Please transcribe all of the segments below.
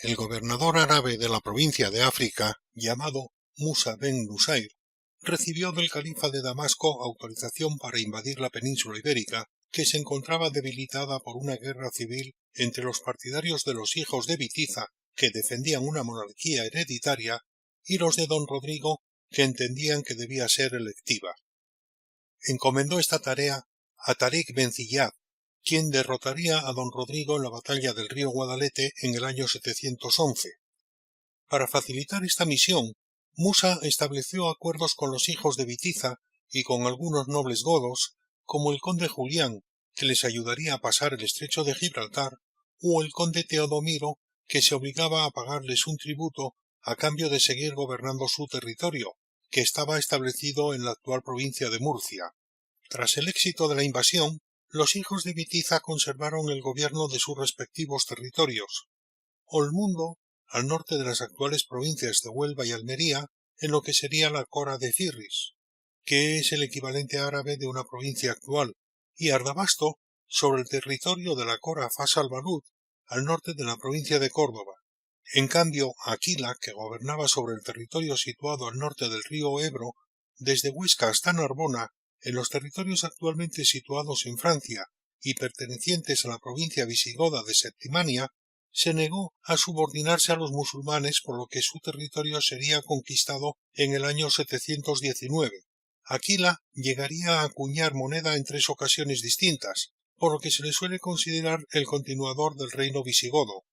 El gobernador árabe de la provincia de África, llamado Musa ben Nusayr, recibió del califa de Damasco autorización para invadir la península ibérica, que se encontraba debilitada por una guerra civil entre los partidarios de los hijos de Bitiza, que defendían una monarquía hereditaria, y los de don Rodrigo, que entendían que debía ser electiva. Encomendó esta tarea a Tarik ben Ziyad, quien derrotaría a don Rodrigo en la batalla del río Guadalete en el año 711. Para facilitar esta misión, Musa estableció acuerdos con los hijos de Bitiza y con algunos nobles godos, como el conde Julián, que les ayudaría a pasar el estrecho de Gibraltar, o el conde Teodomiro, que se obligaba a pagarles un tributo a cambio de seguir gobernando su territorio, que estaba establecido en la actual provincia de Murcia. Tras el éxito de la invasión, los hijos de Bitiza conservaron el gobierno de sus respectivos territorios. Olmundo, al norte de las actuales provincias de Huelva y Almería, en lo que sería la Cora de Firris, que es el equivalente árabe de una provincia actual, y Ardabasto, sobre el territorio de la Cora Fas al-Balud, al norte de la provincia de Córdoba. En cambio, Aquila, que gobernaba sobre el territorio situado al norte del río Ebro, desde Huesca hasta Narbona, en los territorios actualmente situados en Francia y pertenecientes a la provincia visigoda de Septimania, se negó a subordinarse a los musulmanes, por lo que su territorio sería conquistado en el año 719. Aquila llegaría a acuñar moneda en 3 ocasiones distintas, por lo que se le suele considerar el continuador del reino visigodo.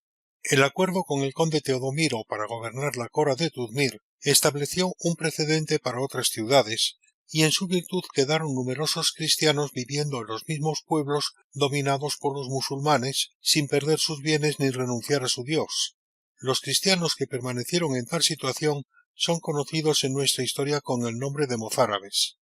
El acuerdo con el conde Teodomiro para gobernar la Cora de Tudmir estableció un precedente para otras ciudades, y en su virtud quedaron numerosos cristianos viviendo en los mismos pueblos dominados por los musulmanes, sin perder sus bienes ni renunciar a su Dios. Los cristianos que permanecieron en tal situación son conocidos en nuestra historia con el nombre de mozárabes.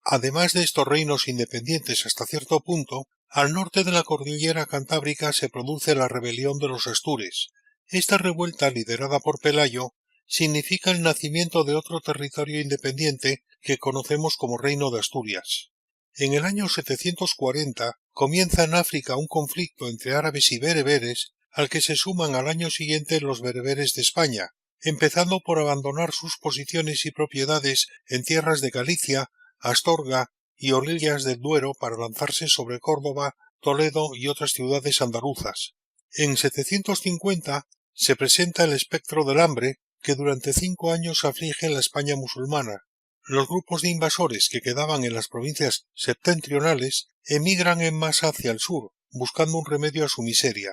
Además de estos reinos independientes hasta cierto punto, al norte de la cordillera cantábrica se produce la rebelión de los astures. Esta revuelta, liderada por Pelayo, significa el nacimiento de otro territorio independiente que conocemos como Reino de Asturias. En el año 740 comienza en África un conflicto entre árabes y bereberes, al que se suman al año siguiente los bereberes de España, empezando por abandonar sus posiciones y propiedades en tierras de Galicia, Astorga y Orillas del Duero para lanzarse sobre Córdoba, Toledo y otras ciudades andaluzas. En 750 se presenta el espectro del hambre, que durante 5 años aflige la España musulmana. Los grupos de invasores que quedaban en las provincias septentrionales emigran en masa hacia el sur, buscando un remedio a su miseria.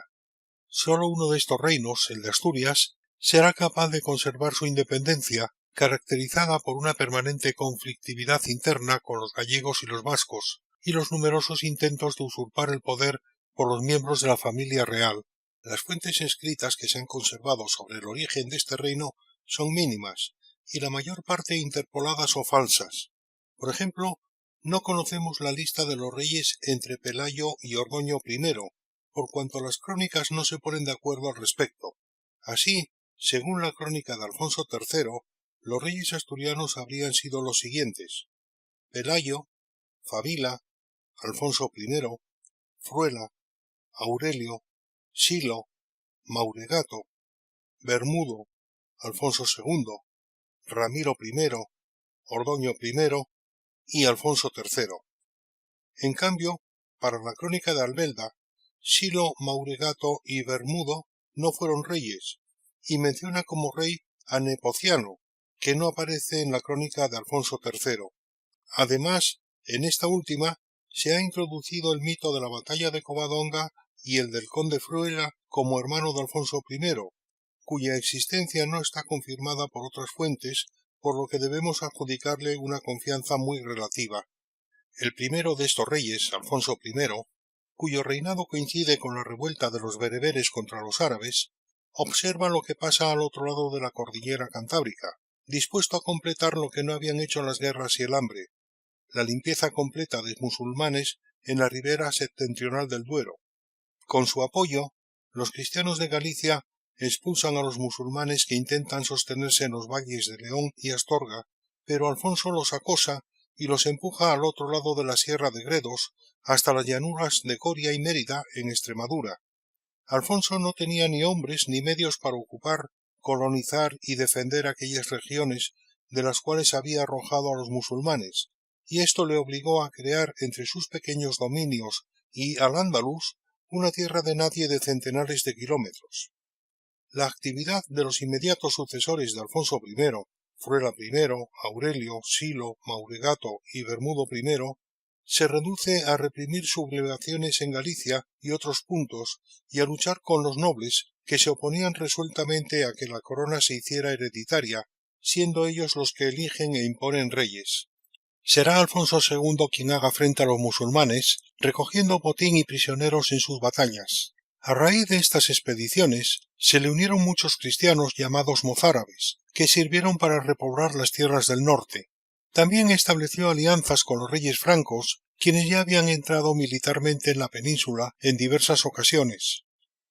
Solo uno de estos reinos, el de Asturias, será capaz de conservar su independencia, caracterizada por una permanente conflictividad interna con los gallegos y los vascos, y los numerosos intentos de usurpar el poder por los miembros de la familia real. Las fuentes escritas que se han conservado sobre el origen de este reino son mínimas, y la mayor parte interpoladas o falsas. Por ejemplo, no conocemos la lista de los reyes entre Pelayo y Ordoño I, por cuanto las crónicas no se ponen de acuerdo al respecto. Así, según la crónica de Alfonso III, los reyes asturianos habrían sido los siguientes: Pelayo, Fabila, Alfonso I, Fruela, Aurelio, Silo, Mauregato, Bermudo, Alfonso II, Ramiro I, Ordoño I y Alfonso III. En cambio, para la crónica de Albelda, Silo, Mauregato y Bermudo no fueron reyes, y menciona como rey a Nepociano, que no aparece en la crónica de Alfonso III. Además, en esta última se ha introducido el mito de la batalla de Covadonga y el del conde Fruela como hermano de Alfonso I, cuya existencia no está confirmada por otras fuentes, por lo que debemos adjudicarle una confianza muy relativa. El primero de estos reyes, Alfonso I, cuyo reinado coincide con la revuelta de los bereberes contra los árabes, observa lo que pasa al otro lado de la cordillera cantábrica, dispuesto a completar lo que no habían hecho las guerras y el hambre, la limpieza completa de musulmanes en la ribera septentrional del Duero. Con su apoyo, los cristianos de Galicia expulsan a los musulmanes que intentan sostenerse en los valles de León y Astorga, pero Alfonso los acosa y los empuja al otro lado de la sierra de Gredos hasta las llanuras de Coria y Mérida en Extremadura. Alfonso no tenía ni hombres ni medios para ocupar, colonizar y defender aquellas regiones de las cuales había arrojado a los musulmanes, y esto le obligó a crear entre sus pequeños dominios y Al-Ándalus una tierra de nadie de centenares de kilómetros. La actividad de los inmediatos sucesores de Alfonso I, Fruela I, Aurelio, Silo, Mauregato y Bermudo I, se reduce a reprimir sublevaciones en Galicia y otros puntos y a luchar con los nobles que se oponían resueltamente a que la corona se hiciera hereditaria, siendo ellos los que eligen e imponen reyes. Será Alfonso II quien haga frente a los musulmanes, recogiendo botín y prisioneros en sus batallas. A raíz de estas expediciones, se le unieron muchos cristianos llamados mozárabes, que sirvieron para repoblar las tierras del norte. También estableció alianzas con los reyes francos, quienes ya habían entrado militarmente en la península en diversas ocasiones.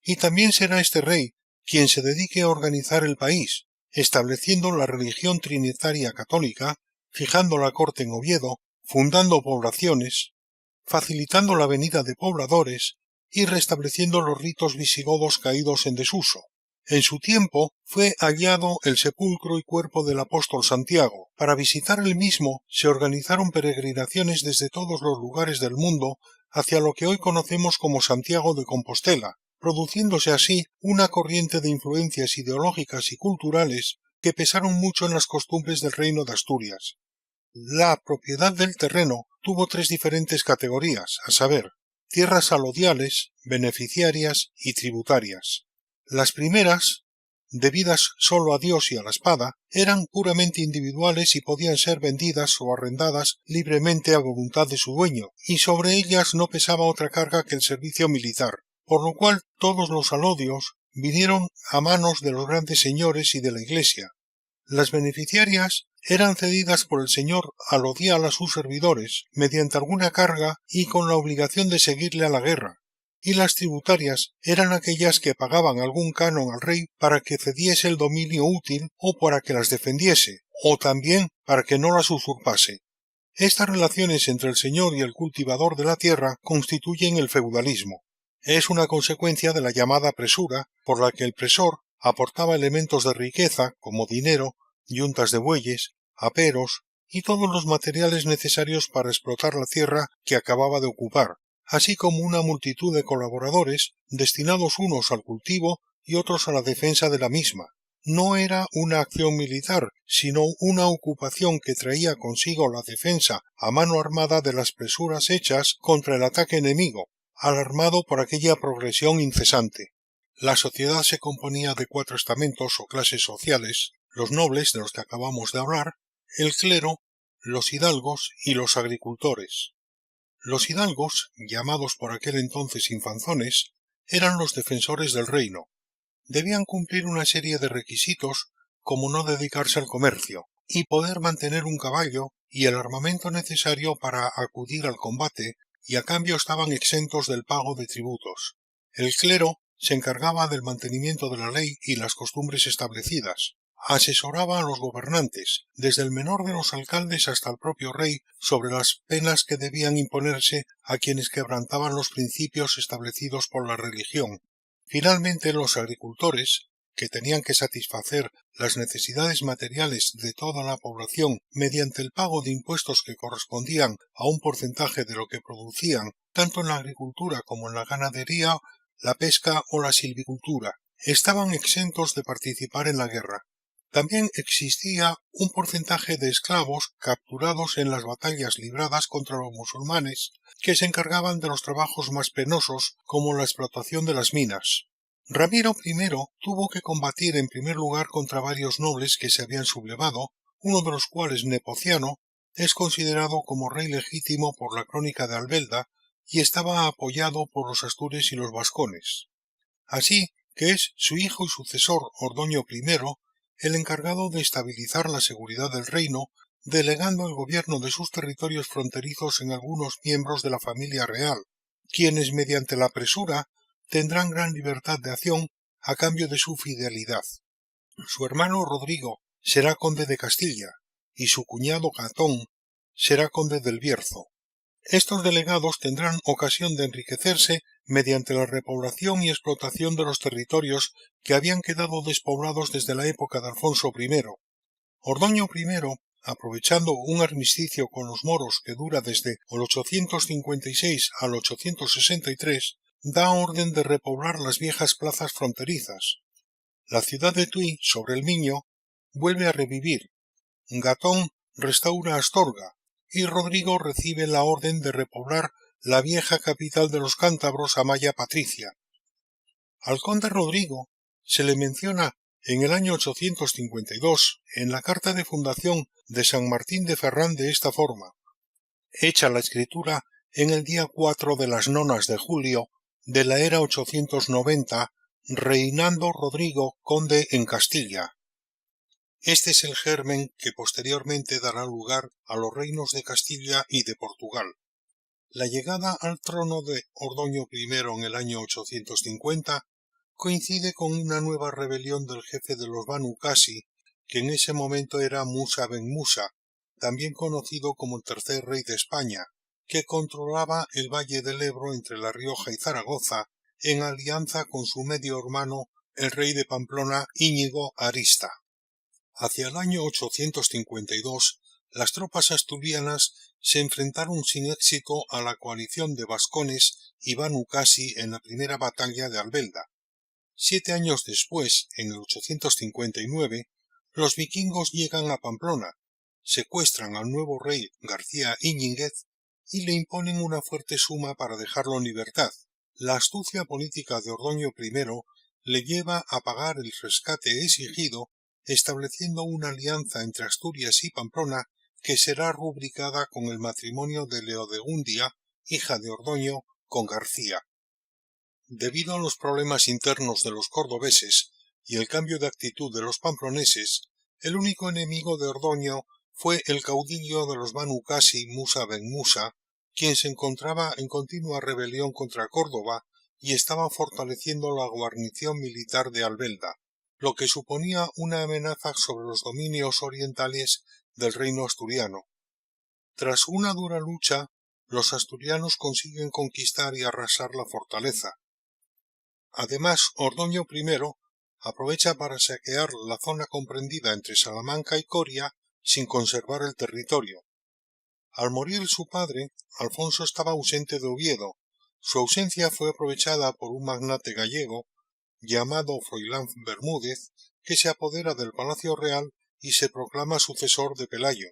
Y también será este rey quien se dedique a organizar el país, estableciendo la religión trinitaria católica, fijando la corte en Oviedo, fundando poblaciones, facilitando la venida de pobladores y restableciendo los ritos visigodos caídos en desuso. En su tiempo fue hallado el sepulcro y cuerpo del apóstol Santiago. Para visitar el mismo se organizaron peregrinaciones desde todos los lugares del mundo hacia lo que hoy conocemos como Santiago de Compostela, produciéndose así una corriente de influencias ideológicas y culturales que pesaron mucho en las costumbres del reino de Asturias. La propiedad del terreno tuvo tres diferentes categorías, a saber, tierras alodiales, beneficiarias y tributarias. Las primeras, debidas solo a Dios y a la espada, eran puramente individuales y podían ser vendidas o arrendadas libremente a voluntad de su dueño, y sobre ellas no pesaba otra carga que el servicio militar, por lo cual todos los alodios vinieron a manos de los grandes señores y de la Iglesia. Las beneficiarias eran cedidas por el señor alodial a sus servidores mediante alguna carga y con la obligación de seguirle a la guerra, y las tributarias eran aquellas que pagaban algún canon al rey para que cediese el dominio útil o para que las defendiese, o también para que no las usurpase. Estas relaciones entre el señor y el cultivador de la tierra constituyen el feudalismo. Es una consecuencia de la llamada presura, por la que el presor aportaba elementos de riqueza como dinero, yuntas de bueyes, aperos y todos los materiales necesarios para explotar la tierra que acababa de ocupar, así como una multitud de colaboradores destinados unos al cultivo y otros a la defensa de la misma. No era una acción militar, sino una ocupación que traía consigo la defensa a mano armada de las presuras hechas contra el ataque enemigo, alarmado por aquella progresión incesante. La sociedad se componía de cuatro estamentos o clases sociales: los nobles, de los que acabamos de hablar, el clero, los hidalgos y los agricultores. Los hidalgos, llamados por aquel entonces infanzones, eran los defensores del reino. Debían cumplir una serie de requisitos, como no dedicarse al comercio, y poder mantener un caballo y el armamento necesario para acudir al combate, y a cambio estaban exentos del pago de tributos. El clero se encargaba del mantenimiento de la ley y las costumbres establecidas. Asesoraba a los gobernantes, desde el menor de los alcaldes hasta el propio rey, sobre las penas que debían imponerse a quienes quebrantaban los principios establecidos por la religión. Finalmente, los agricultores, que tenían que satisfacer las necesidades materiales de toda la población mediante el pago de impuestos que correspondían a un porcentaje de lo que producían, tanto en la agricultura como en la ganadería, la pesca o la silvicultura, estaban exentos de participar en la guerra. También existía un porcentaje de esclavos capturados en las batallas libradas contra los musulmanes, que se encargaban de los trabajos más penosos, como la explotación de las minas. Ramiro I tuvo que combatir en primer lugar contra varios nobles que se habían sublevado, uno de los cuales, Nepociano, es considerado como rey legítimo por la crónica de Albelda y estaba apoyado por los astures y los vascones. Así que es su hijo y sucesor, Ordoño I, el encargado de estabilizar la seguridad del reino, delegando el gobierno de sus territorios fronterizos en algunos miembros de la familia real, quienes mediante la presura tendrán gran libertad de acción a cambio de su fidelidad. Su hermano Rodrigo será conde de Castilla y su cuñado Gatón será conde del Bierzo. Estos delegados tendrán ocasión de enriquecerse mediante la repoblación y explotación de los territorios que habían quedado despoblados desde la época de Alfonso I. Ordoño I, aprovechando un armisticio con los moros que dura desde el 856 al 863, da orden de repoblar las viejas plazas fronterizas. La ciudad de Tui, sobre el Miño, vuelve a revivir. Gatón restaura Astorga y Rodrigo recibe la orden de repoblar la vieja capital de los cántabros, Amaya Patricia. Al conde Rodrigo se le menciona en el año 852 en la carta de fundación de San Martín de Ferrán de esta forma: hecha la escritura en el día 4 de las nonas de julio de la era 890, reinando Rodrigo conde en Castilla. Este es el germen que posteriormente dará lugar a los reinos de Castilla y de Portugal. La llegada al trono de Ordoño I en el año 850 coincide con una nueva rebelión del jefe de los Banu Qasi, que en ese momento era Musa ben Musa, también conocido como el tercer rey de España, que controlaba el valle del Ebro entre La Rioja y Zaragoza, en alianza con su medio hermano, el rey de Pamplona, Íñigo Arista. Hacia el año 852, las tropas asturianas se enfrentaron sin éxito a la coalición de vascones y Banu Qasi en la primera batalla de Albelda. 7 años después, en el 859, los vikingos llegan a Pamplona, secuestran al nuevo rey García Íñiguez y le imponen una fuerte suma para dejarlo en libertad. La astucia política de Ordoño I le lleva a pagar el rescate exigido, estableciendo una alianza entre Asturias y Pamplona que será rubricada con el matrimonio de Leodegundia, hija de Ordoño, con García. Debido a los problemas internos de los cordobeses y el cambio de actitud de los pamploneses, el único enemigo de Ordoño fue el caudillo de los Banu Qasi, Musa ben Musa, quien se encontraba en continua rebelión contra Córdoba y estaba fortaleciendo la guarnición militar de Albelda, lo que suponía una amenaza sobre los dominios orientales del reino asturiano. Tras una dura lucha, los asturianos consiguen conquistar y arrasar la fortaleza. Además, Ordoño I aprovecha para saquear la zona comprendida entre Salamanca y Coria sin conservar el territorio. Al morir su padre, Alfonso estaba ausente de Oviedo. Su ausencia fue aprovechada por un magnate gallego llamado Froilán Bermúdez, que se apodera del Palacio Real y se proclama sucesor de Pelayo.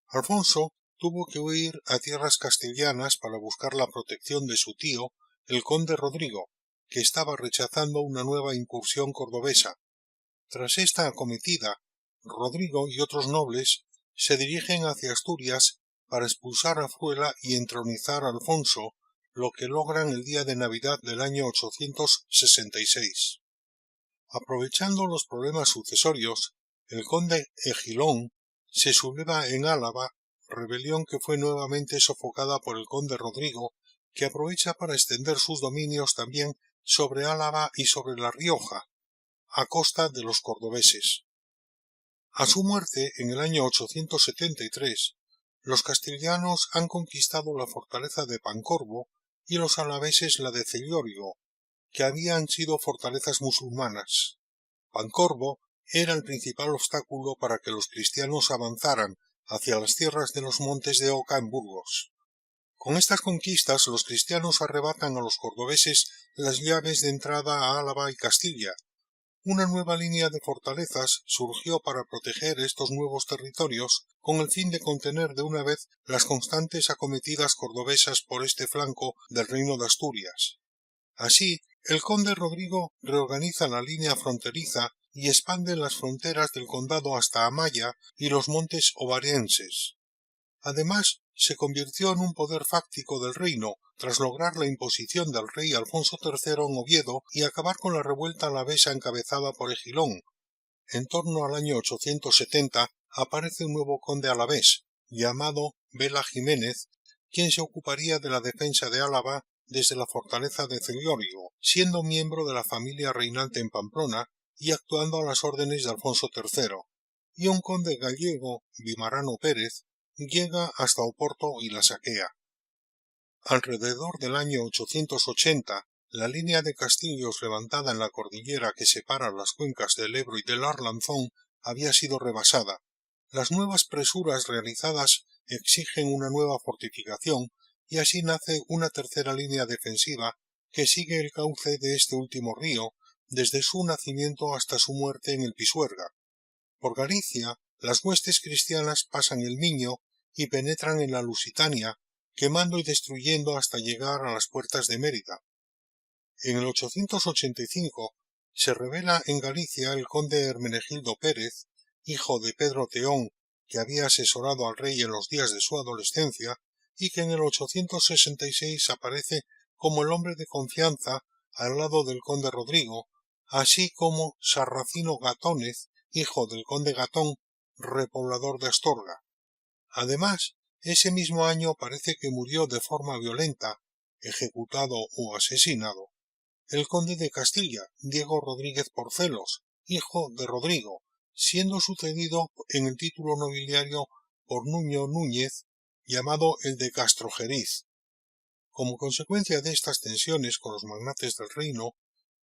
Alfonso tuvo que huir a tierras castellanas para buscar la protección de su tío, el conde Rodrigo, que estaba rechazando una nueva incursión cordobesa. Tras esta acometida, Rodrigo y otros nobles se dirigen hacia Asturias para expulsar a Fruela y entronizar a Alfonso, lo que logran el día de Navidad del año 866. Aprovechando los problemas sucesorios, el conde Egilón se subleva en Álava, rebelión que fue nuevamente sofocada por el conde Rodrigo, que aprovecha para extender sus dominios también sobre Álava y sobre La Rioja, a costa de los cordobeses. A su muerte, en el año 873, los castellanos han conquistado la fortaleza de Pancorbo y los alaveses la de Cellórigo, que habían sido fortalezas musulmanas. Pancorbo era el principal obstáculo para que los cristianos avanzaran hacia las tierras de los montes de Oca en Burgos. Con estas conquistas los cristianos arrebatan a los cordobeses las llaves de entrada a Álava y Castilla. Una nueva línea de fortalezas surgió para proteger estos nuevos territorios con el fin de contener de una vez las constantes acometidas cordobesas por este flanco del reino de Asturias. Así, el conde Rodrigo reorganiza la línea fronteriza y expande las fronteras del condado hasta Amaya y los montes ovarenses. Además, se convirtió en un poder fáctico del reino, tras lograr la imposición del rey Alfonso III en Oviedo y acabar con la revuelta alavesa encabezada por Egilón. En torno al año 870 aparece un nuevo conde alavés, llamado Vela Jiménez, quien se ocuparía de la defensa de Álava desde la fortaleza de Cellórigo, siendo miembro de la familia reinante en Pamplona y actuando a las órdenes de Alfonso III, y un conde gallego, Vimarano Pérez, llega hasta Oporto y la saquea. Alrededor del año 880, la línea de castillos levantada en la cordillera que separa las cuencas del Ebro y del Arlanzón había sido rebasada. Las nuevas presuras realizadas exigen una nueva fortificación y así nace una tercera línea defensiva que sigue el cauce de este último río desde su nacimiento hasta su muerte en el Pisuerga. Por Galicia, las huestes cristianas pasan el Miño y penetran en la Lusitania, quemando y destruyendo hasta llegar a las puertas de Mérida. En el 885 se revela en Galicia el conde Hermenegildo Pérez, hijo de Pedro Teón, que había asesorado al rey en los días de su adolescencia, y que en el 866 aparece como el hombre de confianza al lado del conde Rodrigo, así como Sarracino Gatónez, hijo del conde Gatón, repoblador de Astorga. Además, ese mismo año parece que murió de forma violenta, ejecutado o asesinado, el conde de Castilla, Diego Rodríguez Porcelos, hijo de Rodrigo, siendo sucedido en el título nobiliario por Nuño Núñez, llamado el de Castrojeriz. Como consecuencia de estas tensiones con los magnates del reino,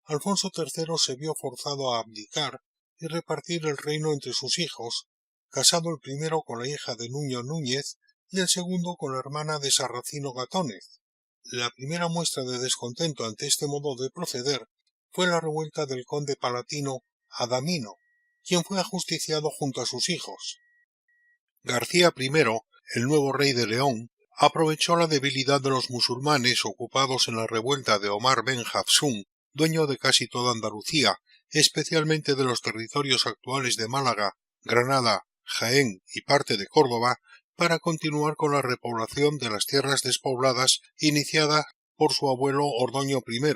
Alfonso III se vio forzado a abdicar y repartir el reino entre sus hijos, casado el primero con la hija de Nuño Núñez y el segundo con la hermana de Sarracino Gatónez. La primera muestra de descontento ante este modo de proceder fue la revuelta del conde palatino Adamino, quien fue ajusticiado junto a sus hijos. García I, el nuevo rey de León, aprovechó la debilidad de los musulmanes ocupados en la revuelta de Omar ben Hafsún, dueño de casi toda Andalucía, especialmente de los territorios actuales de Málaga, Granada, Jaén y parte de Córdoba, para continuar con la repoblación de las tierras despobladas iniciada por su abuelo Ordoño I.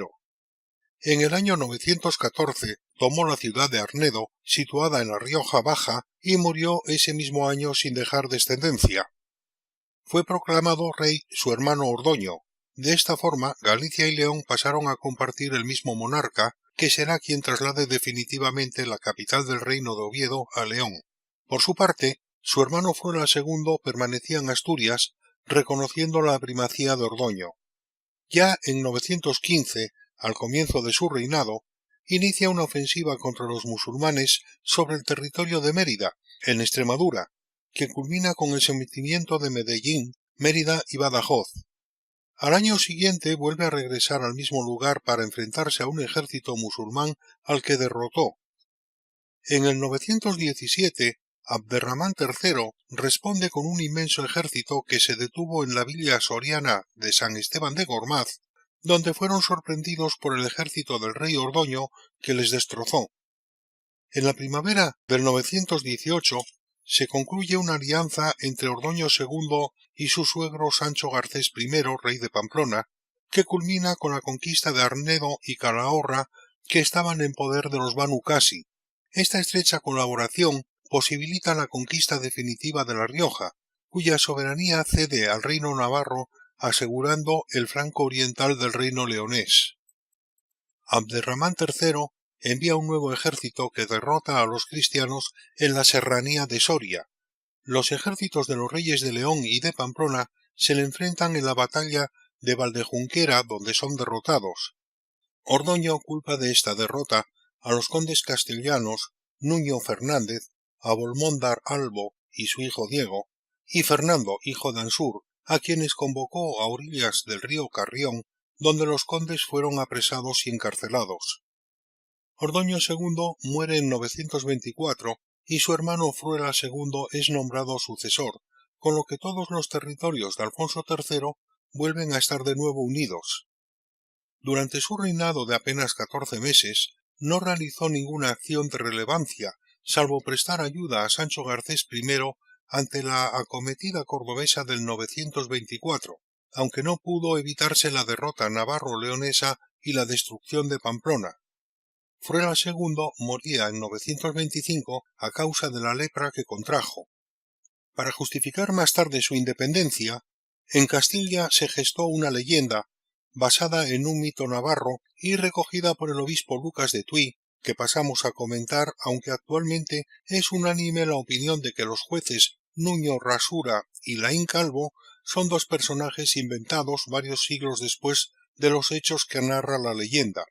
En el año 914 tomó la ciudad de Arnedo, situada en la Rioja Baja, y murió ese mismo año sin dejar descendencia. Fue proclamado rey su hermano Ordoño. De esta forma, Galicia y León pasaron a compartir el mismo monarca, que será quien traslade definitivamente la capital del reino de Oviedo a León. Por su parte, su hermano Fruela II permanecía en Asturias, reconociendo la primacía de Ordoño. Ya en 915, al comienzo de su reinado, inicia una ofensiva contra los musulmanes sobre el territorio de Mérida, en Extremadura, que culmina con el sometimiento de Medellín, Mérida y Badajoz. Al año siguiente vuelve a regresar al mismo lugar para enfrentarse a un ejército musulmán al que derrotó. En el 917, Abderramán III responde con un inmenso ejército que se detuvo en la villa soriana de San Esteban de Gormaz, donde fueron sorprendidos por el ejército del rey Ordoño, que les destrozó. En la primavera del 918 se concluye una alianza entre Ordoño II y su suegro Sancho Garcés I, rey de Pamplona, que culmina con la conquista de Arnedo y Calahorra, que estaban en poder de los Banu Qasi. Esta estrecha colaboración posibilita la conquista definitiva de La Rioja, cuya soberanía cede al reino navarro, asegurando el flanco oriental del reino leonés. Abderramán III envía un nuevo ejército que derrota a los cristianos en la serranía de Soria. Los ejércitos de los reyes de León y de Pamplona se le enfrentan en la batalla de Valdejunquera, donde son derrotados. Ordoño culpa de esta derrota a los condes castellanos Nuño Fernández, Abolmóndar Albo y su hijo Diego, y Fernando, hijo de Ansúr, a quienes convocó a orillas del río Carrión, donde los condes fueron apresados y encarcelados. Ordoño II muere en 924 y su hermano Fruela II es nombrado sucesor, con lo que todos los territorios de Alfonso III vuelven a estar de nuevo unidos. Durante su reinado de apenas 14 meses, no realizó ninguna acción de relevancia, salvo prestar ayuda a Sancho Garcés I ante la acometida cordobesa del 924, aunque no pudo evitarse la derrota navarro-leonesa y la destrucción de Pamplona. Fruela II moría en 925 a causa de la lepra que contrajo. Para justificar más tarde su independencia, en Castilla se gestó una leyenda basada en un mito navarro y recogida por el obispo Lucas de Tuy, que pasamos a comentar, aunque actualmente es unánime la opinión de que los jueces Nuño Rasura y Laín Calvo son dos personajes inventados varios siglos después de los hechos que narra la leyenda.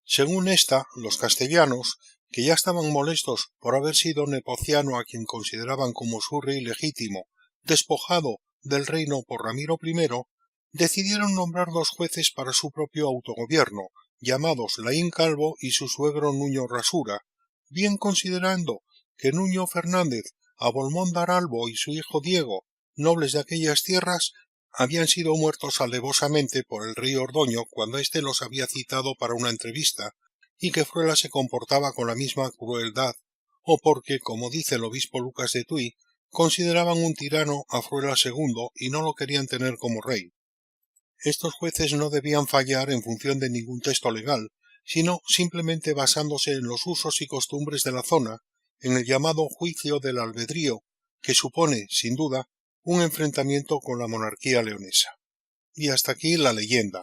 Según esta, los castellanos, que ya estaban molestos por haber sido Nepociano, a quien consideraban como su rey legítimo, despojado del reino por Ramiro I, decidieron nombrar 2 jueces para su propio autogobierno, llamados Laín Calvo y su suegro Nuño Rasura, bien considerando que Nuño Fernández, Abolmón de Aralbo y su hijo Diego, nobles de aquellas tierras, habían sido muertos alevosamente por el rey Ordoño cuando éste los había citado para una entrevista, y que Fruela se comportaba con la misma crueldad, o porque, como dice el obispo Lucas de Tuy, consideraban un tirano a Fruela II y no lo querían tener como rey. Estos jueces no debían fallar en función de ningún texto legal, sino simplemente basándose en los usos y costumbres de la zona, en el llamado juicio del albedrío, que supone, sin duda, un enfrentamiento con la monarquía leonesa. Y hasta aquí la leyenda.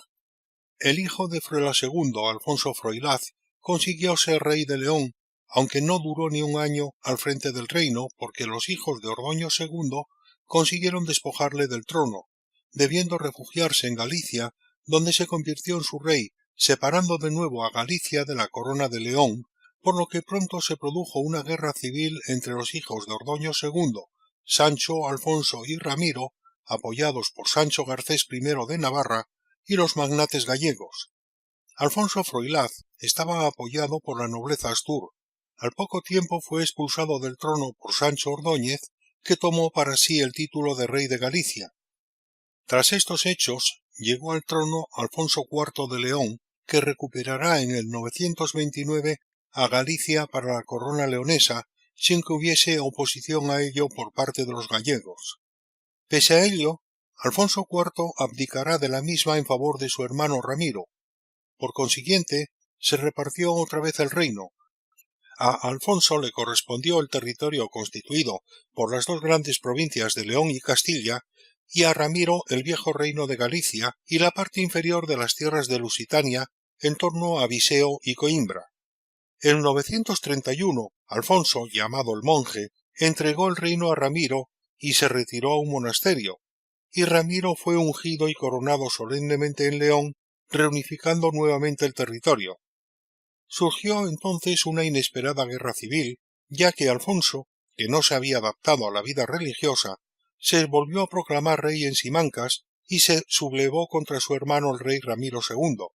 El hijo de Fruela II, Alfonso Froilaz, consiguió ser rey de León, aunque no duró ni un año al frente del reino porque los hijos de Ordoño II consiguieron despojarle del trono, debiendo refugiarse en Galicia, donde se convirtió en su rey, separando de nuevo a Galicia de la corona de León, por lo que pronto se produjo una guerra civil entre los hijos de Ordoño II, Sancho, Alfonso y Ramiro, apoyados por Sancho Garcés I de Navarra y los magnates gallegos. Alfonso Froilaz estaba apoyado por la nobleza astur. Al poco tiempo fue expulsado del trono por Sancho Ordóñez, que tomó para sí el título de rey de Galicia. Tras estos hechos, llegó al trono Alfonso IV de León, que recuperará en el 929 a Galicia para la corona leonesa, sin que hubiese oposición a ello por parte de los gallegos. Pese a ello, Alfonso IV abdicará de la misma en favor de su hermano Ramiro. Por consiguiente, se repartió otra vez el reino. A Alfonso le correspondió el territorio constituido por las 2 grandes provincias de León y Castilla, y a Ramiro el viejo reino de Galicia y la parte inferior de las tierras de Lusitania en torno a Viseo y Coimbra. En 931, Alfonso, llamado el Monje, entregó el reino a Ramiro y se retiró a un monasterio, y Ramiro fue ungido y coronado solemnemente en León, reunificando nuevamente el territorio. Surgió entonces una inesperada guerra civil, ya que Alfonso, que no se había adaptado a la vida religiosa, se volvió a proclamar rey en Simancas y se sublevó contra su hermano el rey Ramiro II.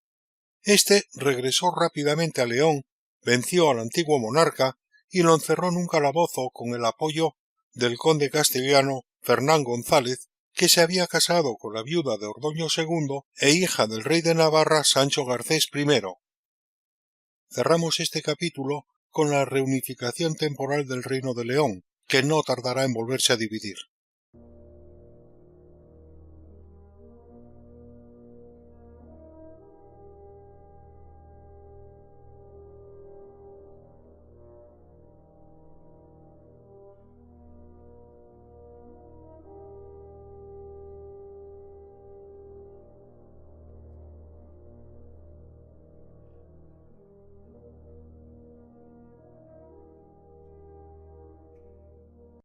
Este regresó rápidamente a León, venció al antiguo monarca y lo encerró en un calabozo con el apoyo del conde castellano Fernán González, que se había casado con la viuda de Ordoño II e hija del rey de Navarra Sancho Garcés I. Cerramos este capítulo con la reunificación temporal del reino de León, que no tardará en volverse a dividir.